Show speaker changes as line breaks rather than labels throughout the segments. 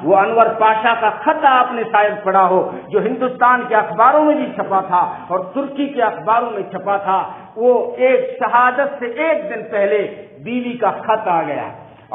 وہ انور پاشا کا خط آپ نے شاید پڑھا ہو، جو ہندوستان کے اخباروں میں بھی چھپا تھا اور ترکی کے اخباروں میں چھپا تھا۔ وہ ایک شہادت سے ایک دن پہلے بیوی کا خط آ گیا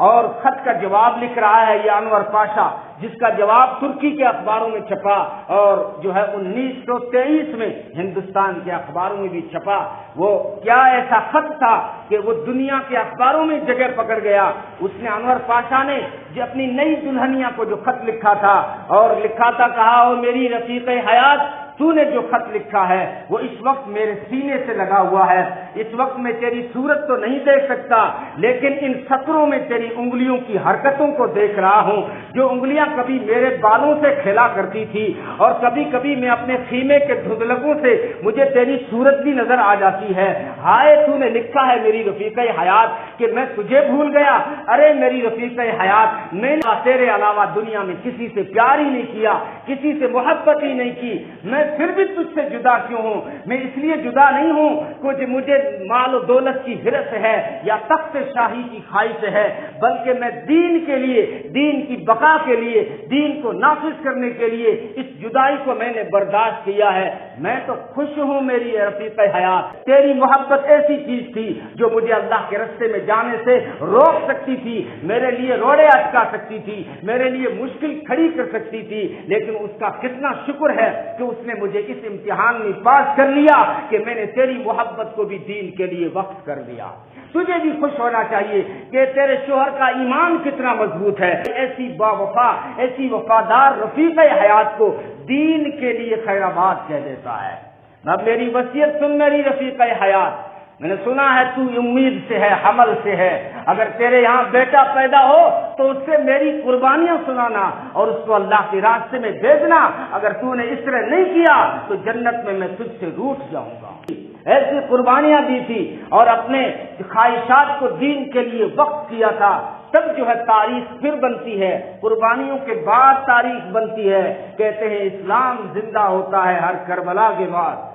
اور خط کا جواب لکھ رہا ہے یہ انور پاشا، جس کا جواب ترکی کے اخباروں میں چھپا اور جو ہے 1923 میں ہندوستان کے اخباروں میں بھی چھپا۔ وہ کیا ایسا خط تھا کہ وہ دنیا کے اخباروں میں جگہ پکڑ گیا۔ اس نے انور پاشا نے جو اپنی نئی دلہنیا کو جو خط لکھا تھا اور لکھا تھا، کہا او میری رفیق حیات، تو نے جو خط لکھا ہے وہ اس وقت میرے سینے سے لگا ہوا ہے۔ اس وقت میں تیری صورت تو نہیں دیکھ سکتا، لیکن ان سطروں میں تیری انگلیوں کی حرکتوں کو دیکھ رہا ہوں، جو انگلیاں کبھی میرے بالوں سے کھیلا کرتی تھی اور کبھی کبھی میں اپنے خیمے کے دھندلکوں سے مجھے تیری صورت بھی نظر آ جاتی ہے۔ ہائے تو نے لکھا ہے میری رفیق حیات کہ میں تجھے بھول گیا۔ ارے میری رفیق حیات، میں نے تیرے علاوہ دنیا میں کسی سے پیار ہی نہیں کیا، کسی سے محبت ہی نہیں کی، میں پھر بھی تجھ سے جدا کیوں ہوں؟ میں اس لیے جدا نہیں ہوں کہ مجھے مال و دولت کی حرص ہے یا تخت شاہی کی خواہش ہے، بلکہ میں دین کے لیے، دین کی بقا کے لیے، دین کو نافذ کرنے کے لیے اس جدائی کو میں نے برداشت کیا ہے۔ میں تو خوش ہوں میری رفیق حیات، تیری محبت ایسی چیز تھی جو مجھے اللہ کے راستے میں جانے سے روک سکتی تھی، میرے لیے روڑے اٹکا سکتی تھی، میرے لیے مشکل کھڑی کر سکتی تھی، لیکن اس کا کتنا شکر ہے کہ اس نے مجھے اس امتحان میں پاس کر لیا کہ میں نے تیری محبت کو بھی دین کے لیے وقف کر دیا۔ تجھے بھی خوش ہونا چاہیے کہ تیرے شوہر کا ایمان کتنا مضبوط ہے، ایسی با وفا، ایسی وفادار رفیق حیات کو دین کے لیے خیر آباد کہہ دیتا ہے۔ اب میری وصیت سن میری رفیق حیات، میں نے سنا ہے تو امید سے ہے، حمل سے ہے، اگر تیرے یہاں بیٹا پیدا ہو تو اس سے میری قربانیاں سنانا اور اس کو اللہ کے راستے میں بھیجنا۔ اگر تو نے اس طرح نہیں کیا تو جنت میں تجھ سے روٹھ جاؤں گا۔ ایسی قربانیاں دی تھی اور اپنے خواہشات کو دین کے لیے وقف کیا تھا، تب جو ہے تاریخ پھر بنتی ہے، قربانیوں کے بعد تاریخ بنتی ہے۔ کہتے ہیں اسلام زندہ ہوتا ہے ہر کربلا کے بعد۔